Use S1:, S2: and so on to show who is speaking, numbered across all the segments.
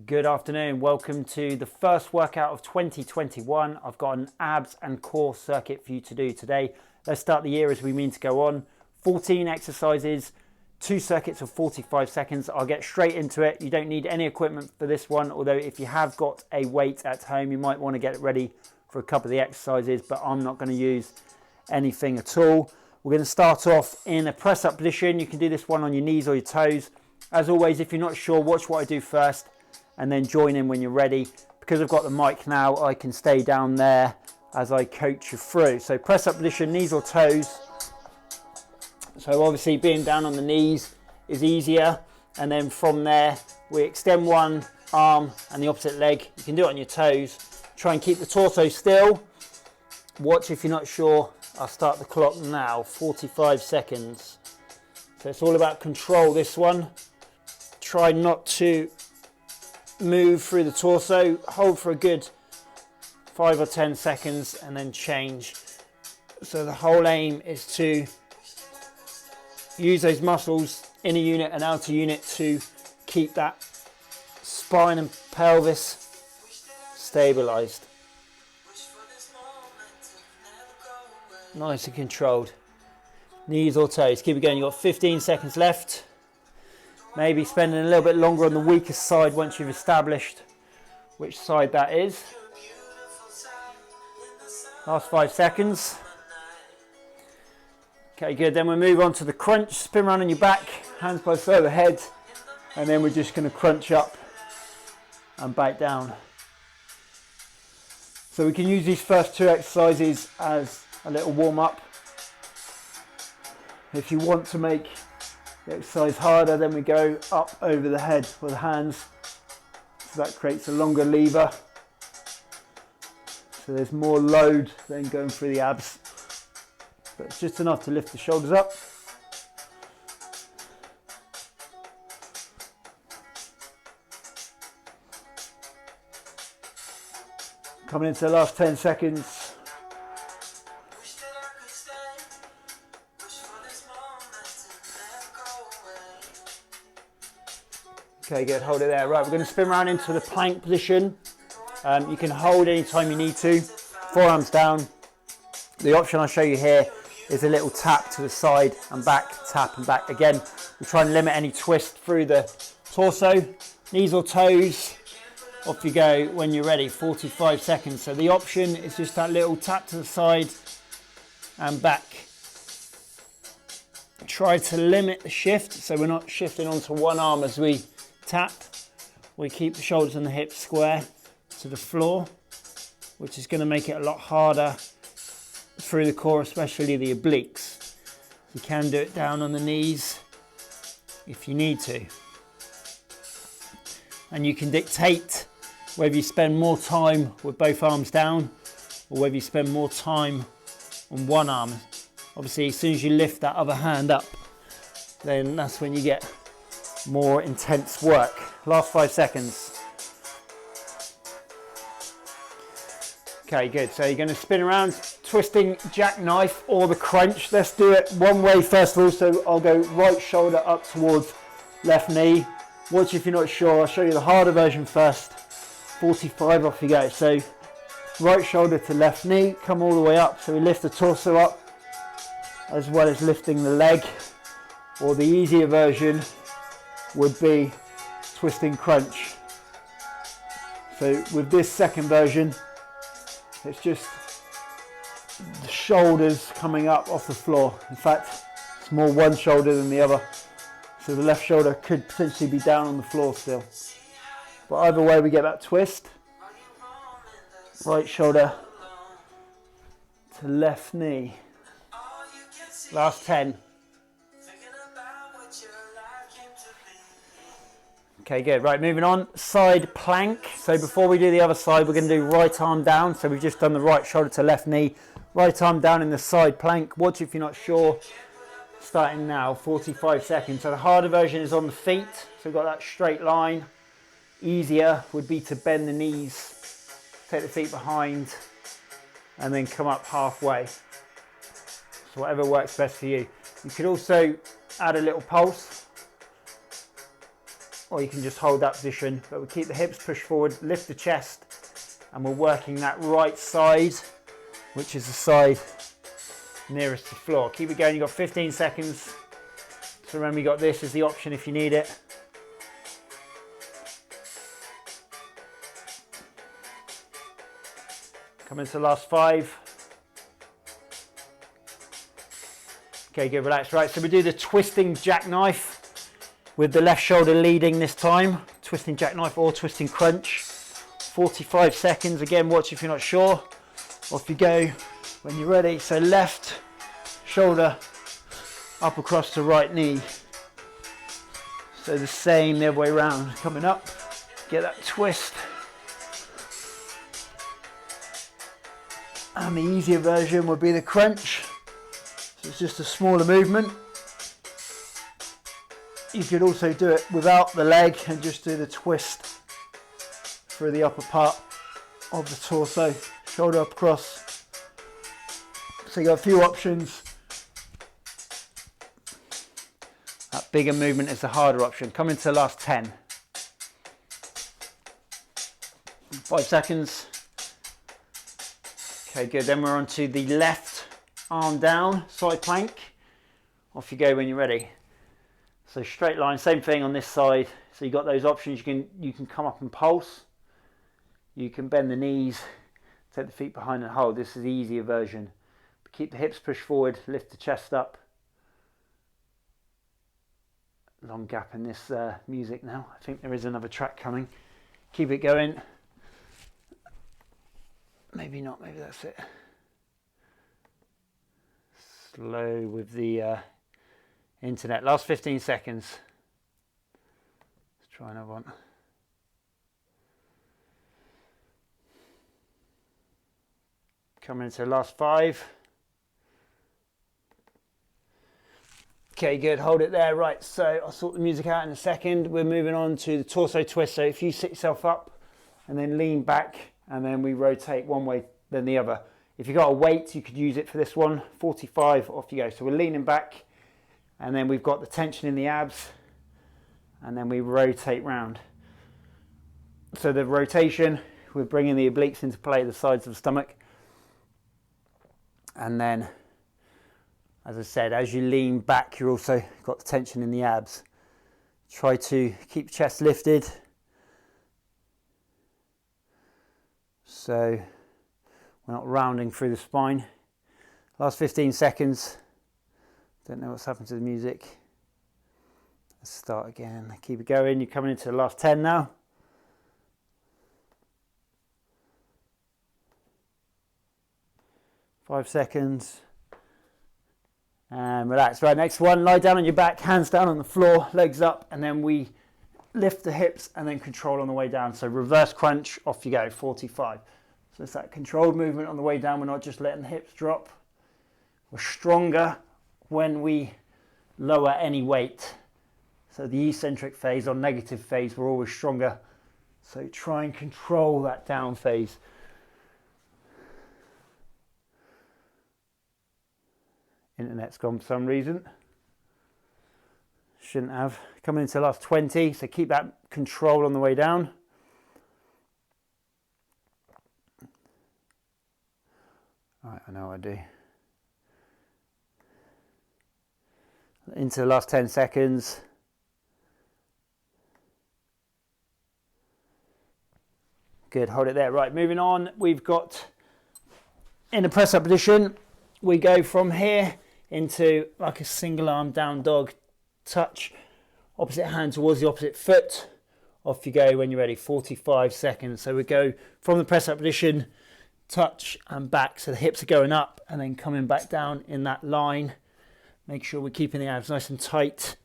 S1: Good afternoon, welcome to the first workout of 2021. I've got an abs and core circuit for you to do today. Let's start the year as we mean to go on. 14 exercises, 2 circuits of 45 seconds. I'll get straight into it. You don't need any equipment for this one, although if you have got a weight at home, you might want to get it ready for a couple of the exercises, but I'm not going to use anything at all. We're going to start off in a press up position. You can do this one on your knees or your toes. As always, if you're not sure, watch what I do first and then join in when you're ready. Because I've got the mic now, I can stay down there as I coach you through. So press up position, knees or toes. So obviously being down on the knees is easier. And then from there, we extend one arm and the opposite leg. You can do it on your toes. Try and keep the torso still. Watch if you're not sure. I'll start the clock now, 45 seconds. So it's all about control, this one. Try not to move through the torso, hold for a good 5 or 10 seconds and then change. So the whole aim is to use those muscles, inner unit and outer unit, to keep that spine and pelvis stabilized. Nice and controlled. Knees or toes, keep it going. You've got 15 seconds left. Maybe spending a little bit longer on the weakest side once you've established which side that is. Last 5 seconds. Okay, good. Then we'll move on to the crunch. Spin around on your back, hands by the side of the head, and then we're just going to crunch up and back down. So we can use these first 2 exercises as a little warm up. If you want to make the exercise harder, then we go up over the head with the hands, so that creates a longer lever, so there's more load than going through the abs, but it's just enough to lift the shoulders up. Coming into the last 10 seconds. Okay, good, hold it there. Right, we're going to spin around into the plank position. You can hold anytime you need to, forearms down. The option I'll show you here is a little tap to the side and back, tap and back. Again, we try and limit any twist through the torso. Knees or toes, off you go when you're ready, 45 seconds. So the option is just that little tap to the side and back. Try to limit the shift, so we're not shifting onto one arm as we tap. We keep the shoulders and the hips square to the floor, which is going to make it a lot harder through the core, especially the obliques. You can do it down on the knees if you need to. And you can dictate whether you spend more time with both arms down or whether you spend more time on one arm. Obviously, as soon as you lift that other hand up, then that's when you get more intense work. Last 5 seconds. Okay, good. So you're going to spin around, twisting jackknife or the crunch. Let's do it one way first of all. So I'll go right shoulder up towards left knee. Watch if you're not sure. I'll show you the harder version first. 45, off you go. So right shoulder to left knee, come all the way up. So we lift the torso up as well as lifting the leg. Or the easier version would be twisting crunch. So with this second version, it's just the shoulders coming up off the floor. In fact, it's more one shoulder than the other. So the left shoulder could potentially be down on the floor still. But either way, we get that twist. Right shoulder to left knee. Last 10. Okay, good. Right, moving on. Side plank. So before we do the other side, we're going to do right arm down. So we've just done the right shoulder to left knee. Right arm down in the side plank. Watch if you're not sure. Starting now, 45 seconds. So the harder version is on the feet. So we've got that straight line. Easier would be to bend the knees, take the feet behind, and then come up halfway. So whatever works best for you. You could also add a little pulse or you can just hold that position, but we keep the hips pushed forward, lift the chest, and we're working that right side, which is the side nearest the floor. Keep it going, you've got 15 seconds. So remember, you got this as the option if you need it. Coming to the last 5. Okay, good, relax. Right, so we do the twisting jackknife with the left shoulder leading this time. Twisting jackknife or twisting crunch. 45 seconds. Again, watch if you're not sure. Off you go when you're ready. So left shoulder up across the right knee. So the same the other way around. Coming up, get that twist. And the easier version would be the crunch. So it's just a smaller movement. You could also do it without the leg and just do the twist through the upper part of the torso, shoulder up across. So you got a few options. That bigger movement is the harder option. Coming to the last 10. 5 seconds. Okay, good. Then we're on to the left arm down, side plank. Off you go when you're ready. So straight line, same thing on this side. So you've got those options. You can come up and pulse. You can bend the knees, take the feet behind and hold. This is the easier version. But keep the hips pushed forward, lift the chest up. Long gap in this music now. I think there is another track coming. Keep it going. Maybe not, maybe that's it. Slow with the internet. Last 15 seconds. Let's try another one. Coming into the last 5. Okay, good. Hold it there. Right, so I'll sort the music out in a second. We're moving on to the torso twist. So if you sit yourself up and then lean back, and then we rotate one way then the other. If you've got a weight, you could use it for this one. 45, off you go. So we're leaning back, and then we've got the tension in the abs, and then we rotate round. So the rotation, we're bringing the obliques into play, the sides of the stomach. And then, as I said, as you lean back, you're also got the tension in the abs. Try to keep chest lifted. So we're not rounding through the spine. Last 15 seconds. Don't know what's happened to the music. Let's start again. Keep it going. You're coming into the last 10 now. Five seconds. And relax. Right, next one. Lie down on your back, hands down on the floor, legs up, and then we lift the hips and then control on the way down. So reverse crunch, off you go, 45. So it's that controlled movement on the way down. We're not just letting the hips drop. We're stronger when we lower any weight. So the eccentric phase or negative phase, we're always stronger. So try and control that down phase. Internet's gone for some reason. Shouldn't have. Coming into the last 20, so keep that control on the way down. Right, I know what I do. Into the last 10 seconds. Good, hold it there. Right, moving on. We've got in a press up position. We go from here into like a single arm down dog. Touch opposite hand towards the opposite foot. Off you go when you're ready. 45 seconds. So we go from the press up position, touch and back. So the hips are going up and then coming back down in that line. Make sure we're keeping the abs nice and tight.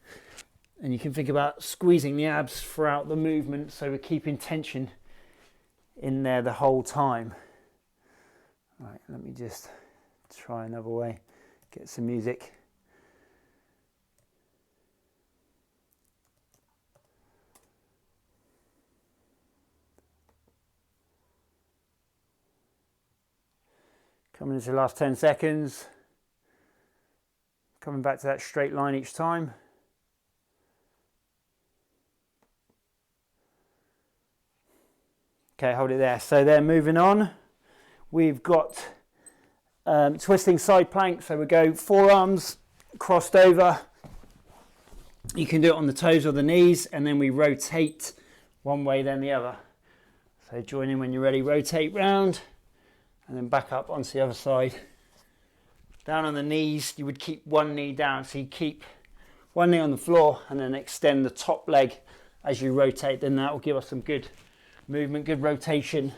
S1: And you can think about squeezing the abs throughout the movement. So we're keeping tension in there the whole time. Right, let me just try another way. Get some music. Coming into the last 10 seconds. Coming back to that straight line each time. Okay, hold it there. So then moving on, we've got twisting side plank. So we go forearms crossed over. You can do it on the toes or the knees, and then we rotate one way then the other. So join in when you're ready, rotate round, and then back up onto the other side. Down on the knees, you would keep one knee down. So you keep one knee on the floor and then extend the top leg as you rotate. Then that will give us some good movement, good rotation.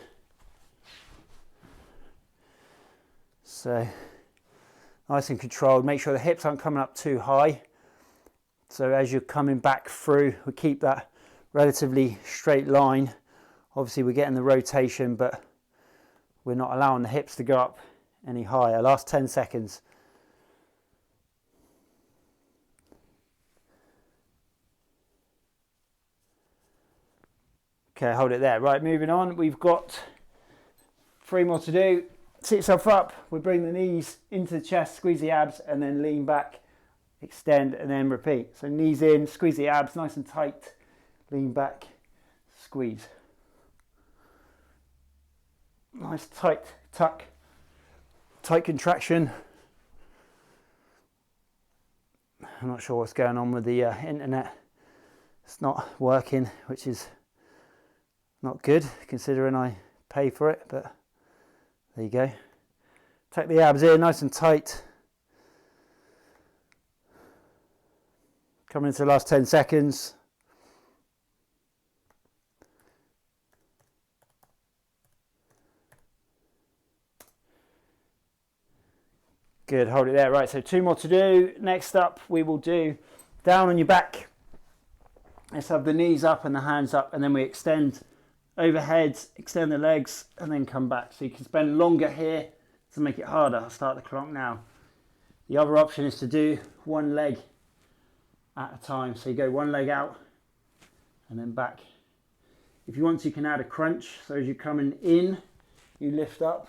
S1: So nice and controlled. Make sure the hips aren't coming up too high. So as you're coming back through, we keep that relatively straight line. Obviously we're getting the rotation, but we're not allowing the hips to go up any higher. Last 10 seconds. Okay, hold it there. Right, moving on. We've got 3 more to do. Sit yourself up. We bring the knees into the chest, squeeze the abs, and then lean back, extend, and then repeat. So knees in, squeeze the abs nice and tight, lean back, squeeze. Nice tight tuck, tight contraction. I'm not sure what's going on with the internet. It's not working, which is not good considering I pay for it, but there you go. Tuck the abs in nice and tight. Coming into the last 10 seconds. Good, hold it there. Right, so 2 more to do. Next up, we will do down on your back. Let's have the knees up and the hands up, and then we extend overhead, extend the legs, and then come back. So you can spend longer here to make it harder. I'll start the clock now. The other option is to do one leg at a time. So you go one leg out and then back. If you want to, you can add a crunch. So as you're coming in, you lift up,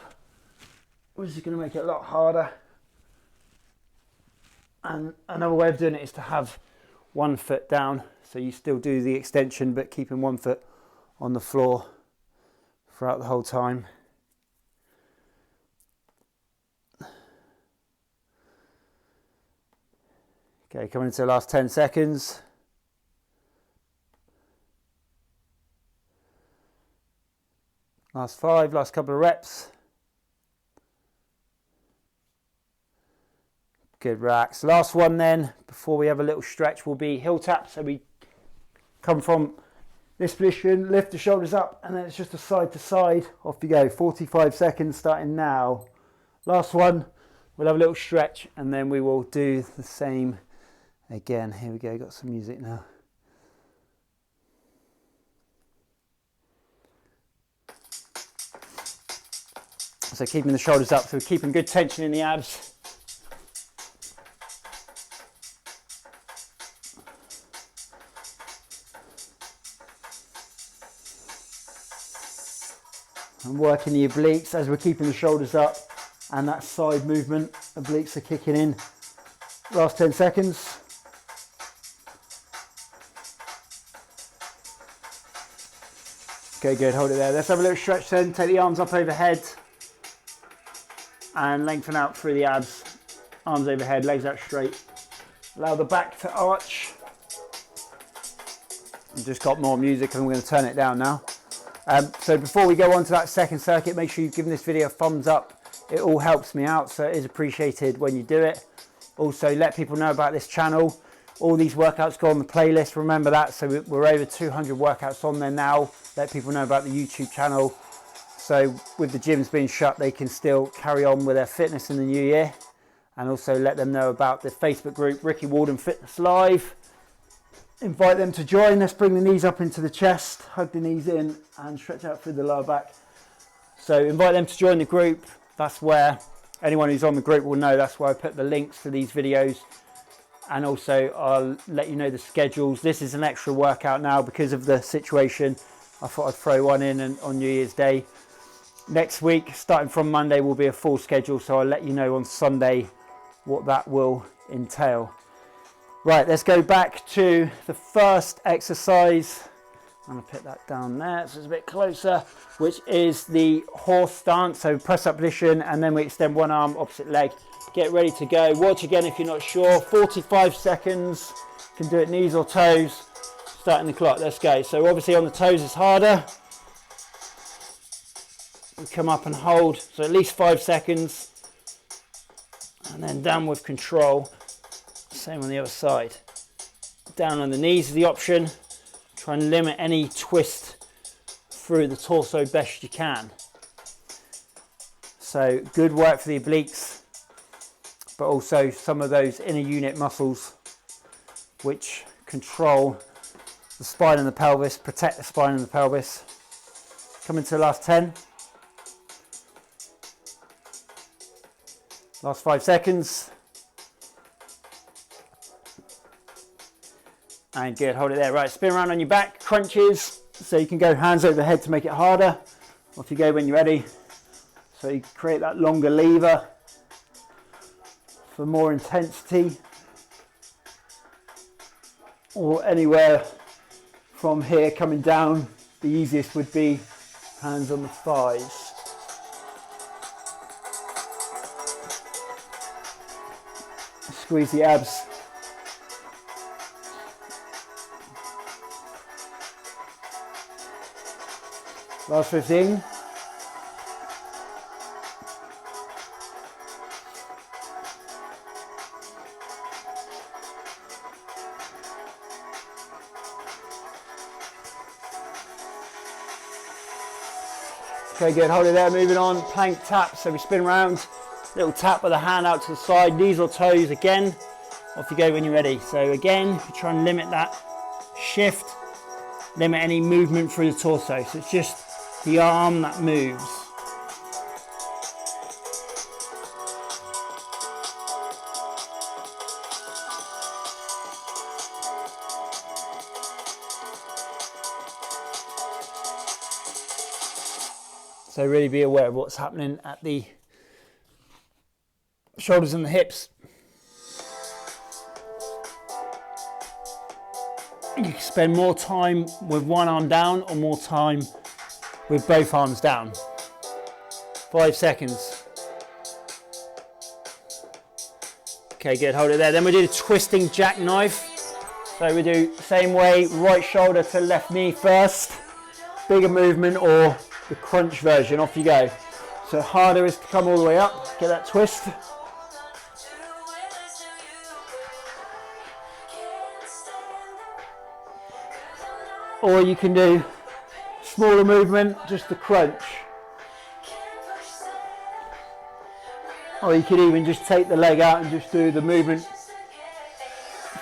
S1: which is going to make it a lot harder. And another way of doing it is to have one foot down. So you still do the extension, but keeping one foot on the floor throughout the whole time. Okay, coming into the last 10 seconds. Last 5, last couple of reps. Good, relax. Last one then, before we have a little stretch, will be heel tap. So we come from this position, lift the shoulders up, and then it's just a side to side. Off you go. 45 seconds starting now. Last one, we'll have a little stretch, and then we will do the same again. Here we go, got some music now. So keeping the shoulders up, so we're keeping good tension in the abs. And working the obliques as we're keeping the shoulders up, and that side movement, obliques are kicking in. Last 10 seconds. Okay, good, hold it there. Let's have a little stretch then. Take the arms up overhead and lengthen out through the abs. Arms overhead, legs out straight. Allow the back to arch. I've just got more music and I'm going to turn it down now. So before we go on to that second circuit, make sure you've given this video a thumbs up. It all helps me out, so it is appreciated when you do it. Also, let people know about this channel. All these workouts go on the playlist, remember that. So we're over 200 workouts on there now. Let people know about the YouTube channel. So with the gyms being shut, they can still carry on with their fitness in the new year. And also let them know about the Facebook group, Ricky Walden Fitness Live. Invite them to join. Let's bring the knees up into the chest, hug the knees in and stretch out through the lower back. So invite them to join the group. That's where anyone who's on the group will know. That's where I put the links to these videos. And also I'll let you know the schedules. This is an extra workout now because of the situation. I thought I'd throw one in on New Year's Day. Next week, starting from Monday, will be a full schedule. So I'll let you know on Sunday what that will entail. Right, let's go back to the first exercise. I'm going to put that down there so it's a bit closer, which is the horse stance. So press up position, and then we extend one arm, opposite leg. Get ready to go. Watch again if you're not sure. 45 seconds. You can do it knees or toes. Starting the clock. Let's go. So obviously on the toes is harder. We come up and hold. So at least 5 seconds. And then down with control. Same on the other side. Down on the knees is the option. Try and limit any twist through the torso best you can. So good work for the obliques, but also some of those inner unit muscles which control the spine and the pelvis, protect the spine and the pelvis. Coming to the last 10. Last 5 seconds. And good, hold it there. Right, spin around on your back, crunches. So you can go hands over the head to make it harder. Off you go when you're ready. So you create that longer lever for more intensity. Or anywhere from here coming down, the easiest would be hands on the thighs. Squeeze the abs. Last 15. Okay, good, hold it there, moving on, plank tap, so we spin around, little tap with the hand out to the side, knees or toes again, off you go when you're ready. So again, you try and limit that shift, limit any movement through the torso, so it's just the arm that moves. So really be aware of what's happening at the shoulders and the hips. You can spend more time with one arm down or more time with both arms down. 5 seconds. Okay, good, hold it there. Then we do the twisting jackknife. So we do same way, right shoulder to left knee first. Bigger movement, or the crunch version, off you go. So harder is to come all the way up, get that twist. Or you can do smaller movement, just the crunch. Or you could even just take the leg out and just do the movement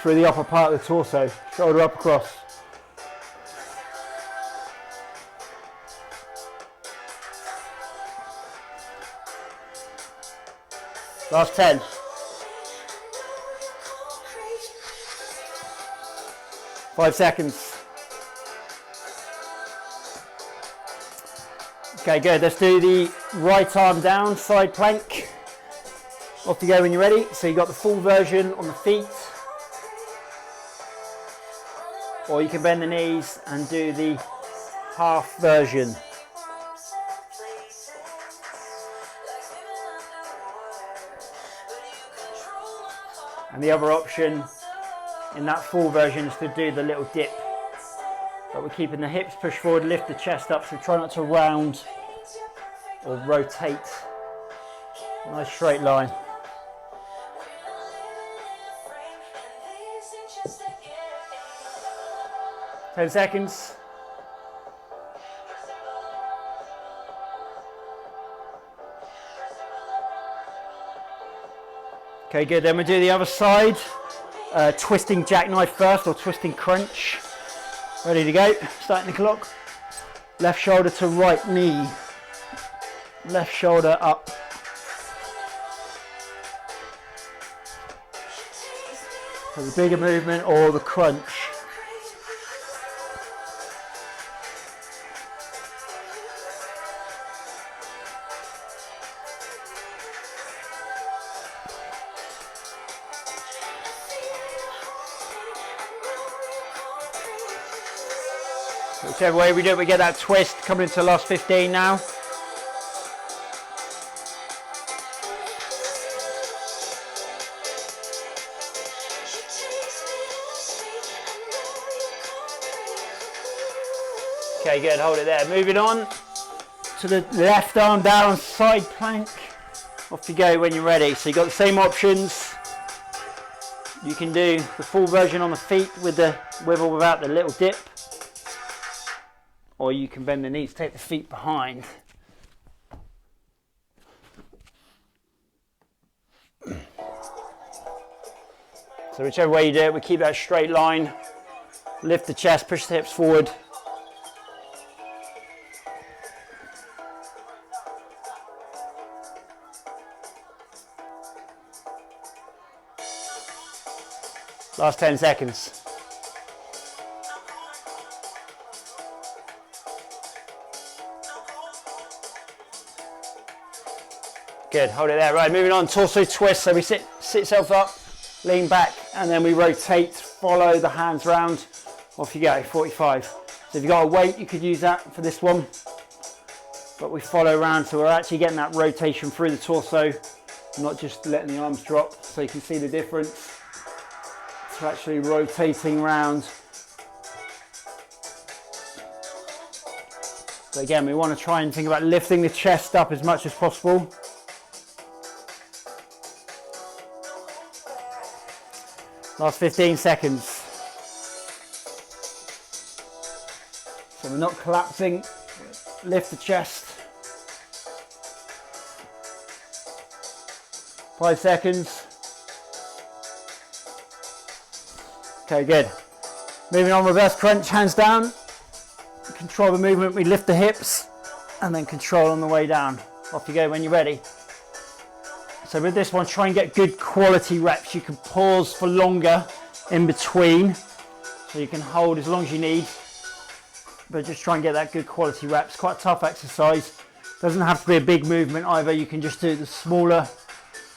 S1: through the upper part of the torso, shoulder up across. Last 10. Five seconds. Okay, good. Let's do the right arm down, side plank. Off you go when you're ready. So you got the full version on the feet. Or you can bend the knees and do the half version. And the other option in that full version is to do the little dip. But we're keeping the hips pushed forward, lift the chest up, so try not to round or rotate. Nice straight line. Ten seconds. Okay, good. Then we do the other side. Twisting jackknife first, or twisting crunch. Ready to go. Starting the clock. Left shoulder to right knee. Left shoulder up. So the bigger movement or the crunch. Whichever way we do it, we get that twist coming into the last 15 now. Okay, good, hold it there. Moving on to the left arm down, side plank. Off you go when you're ready. So you've got the same options. You can do the full version on the feet with or without the little dip. Or you can bend the knees, take the feet behind. So whichever way you do it, we keep that straight line. Lift the chest, push the hips forward. Last 10 seconds. Good, hold it there. Right, moving on, torso twist. So we sit yourself up, lean back, and then we rotate, follow the hands round. Off you go, 45. So if you've got a weight, you could use that for this one. But we follow around, so we're actually getting that rotation through the torso, not just letting the arms drop. So you can see the difference. So actually rotating around. So again, we want to try and think about lifting the chest up as much as possible. Last 15 seconds. So we're not collapsing. Lift the chest. 5 seconds. Okay, good. Moving on, reverse crunch, hands down. Control the movement, we lift the hips and then control on the way down. Off you go when you're ready. So with this one, try and get good quality reps. You can pause for longer in between. So you can hold as long as you need, but just try and get that good quality reps. Quite a tough exercise. Doesn't have to be a big movement either. You can just do the smaller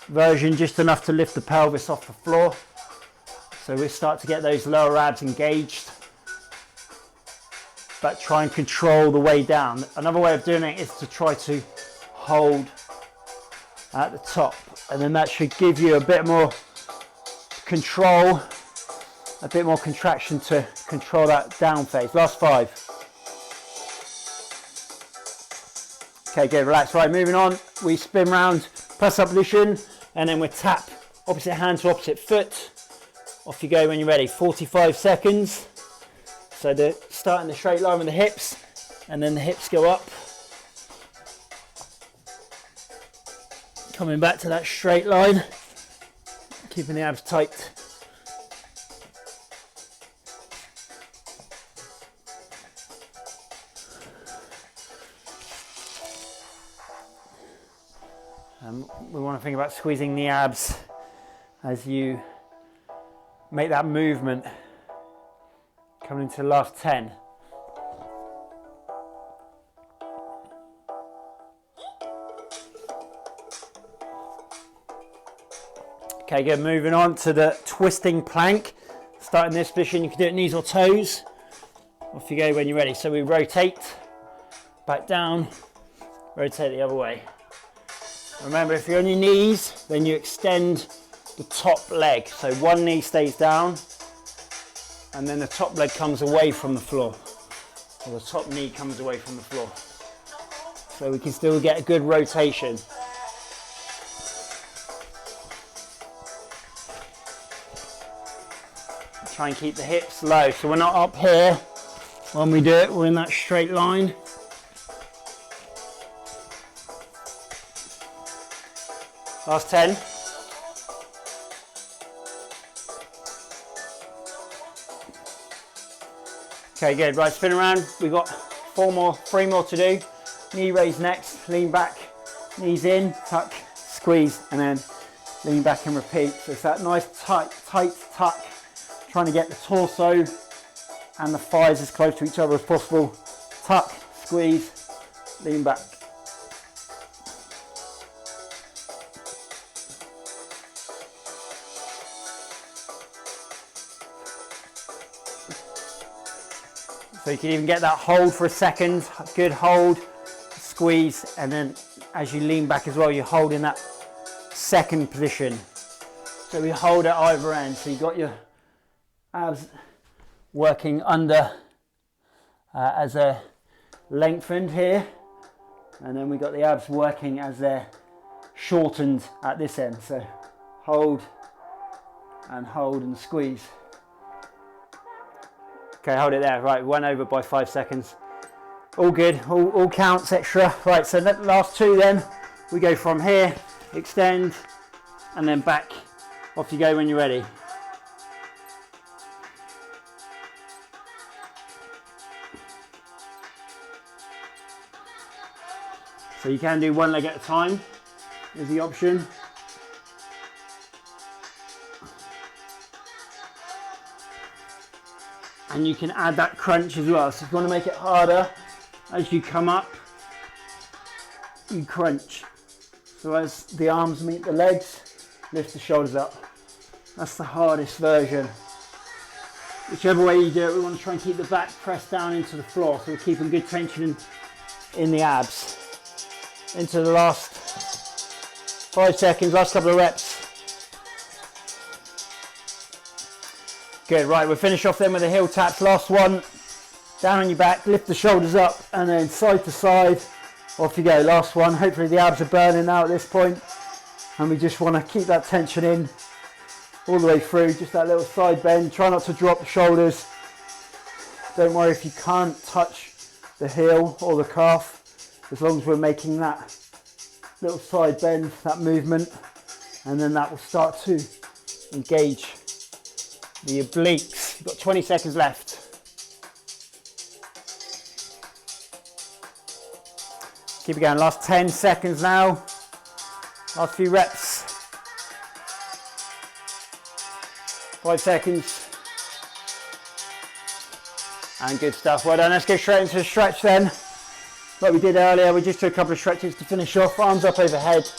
S1: version, just enough to lift the pelvis off the floor. So we start to get those lower abs engaged, but try and control the way down. Another way of doing it is to try to hold at the top, and then that should give you a bit more control, a bit more contraction to control that down phase. Last 5. Okay, good, relax. Right, moving on, we spin round, press up position, and then we tap opposite hand to opposite foot. Off you go when you're ready. 45 seconds. So starting the straight line with the hips, and then the hips go up. Coming back to that straight line, keeping the abs tight. We want to think about squeezing the abs as you make that movement. Coming into the last 10. Okay, good. Moving on to the twisting plank. Starting this position, you can do it knees or toes. Off you go when you're ready. So we rotate, back down, rotate the other way. Remember, if you're on your knees, then you extend the top leg. So one knee stays down, and then the top leg comes away from the floor. Or the top knee comes away from the floor. So we can still get a good rotation. Try and keep the hips low. So we're not up here when we do it, we're in that straight line. Last 10. Okay, good. Right, spin around. We've got 3 more to do. Knee raise next, lean back, knees in, tuck, squeeze, and then lean back and repeat. So it's that nice tight tuck, trying to get the torso and the thighs as close to each other as possible. Tuck, squeeze, lean back. So you can even get that hold for a second, good hold, squeeze, and then as you lean back as well, you hold in that second position. So we hold at either end. So you've got your abs working under as a lengthened here, and then we got the abs working as they're shortened at this end. So hold and squeeze. Okay, hold it there. Right, went over by 5 seconds. All good, all counts extra. Right, so the last two then, we go from here, extend, and then back. Off you go when you're ready. So you can do one leg at a time, is the option. And you can add that crunch as well. So if you want to make it harder, as you come up, you crunch. So as the arms meet the legs, lift the shoulders up. That's the hardest version. Whichever way you do it, we want to try and keep the back pressed down into the floor. So we're keeping good tension in the abs. Into the last 5 seconds, last couple of reps. Good, right, we'll finish off then with the heel taps. Last one, down on your back, lift the shoulders up, and then side to side, off you go. Last one, hopefully the abs are burning now at this point, and we just want to keep that tension in all the way through, just that little side bend. Try not to drop the shoulders. Don't worry if you can't touch the heel or the calf, as long as we're making that little side bend, that movement, and then that will start to engage the obliques. You've got 20 seconds left. Keep it going, last 10 seconds now. Last few reps. 5 seconds. And good stuff, well done. Let's go straight into the stretch then. Like we did earlier, we just took a couple of stretches to finish off. Arms up overhead,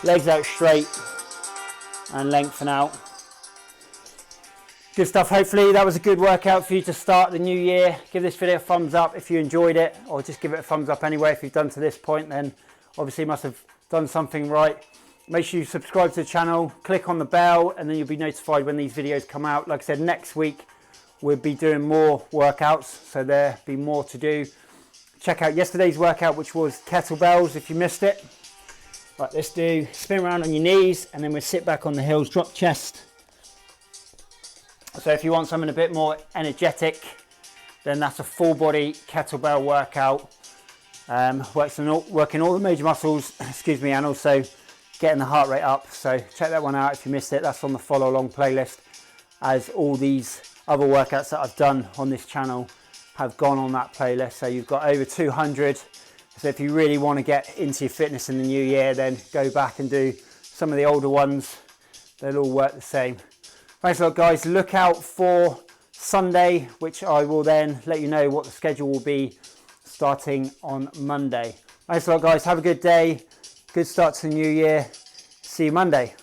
S1: legs out straight, and lengthen out. Good stuff. Hopefully that was a good workout for you to start the new year. Give this video a thumbs up if you enjoyed it, or just give it a thumbs up anyway. If you've done to this point, then obviously you must have done something right. Make sure you subscribe to the channel, click on the bell, and then you'll be notified when these videos come out. Like I said, next week we'll be doing more workouts, so there'll be more to do. Check out yesterday's workout, which was kettlebells, if you missed it. Right, let's do spin around on your knees, and then we'll sit back on the heels, drop chest. So if you want something a bit more energetic, then that's a full body kettlebell workout. Working all the major muscles, excuse me, and also getting the heart rate up. So check that one out if you missed it. That's on the follow along playlist, as all these other workouts that I've done on this channel have gone on that playlist. So you've got over 200. So if you really want to get into your fitness in the new year, then go back and do some of the older ones. They'll all work the same. Thanks a lot, guys. Look out for Sunday, which I will then let you know what the schedule will be starting on Monday. Thanks a lot, guys. Have a good day. Good start to the new year. See you Monday.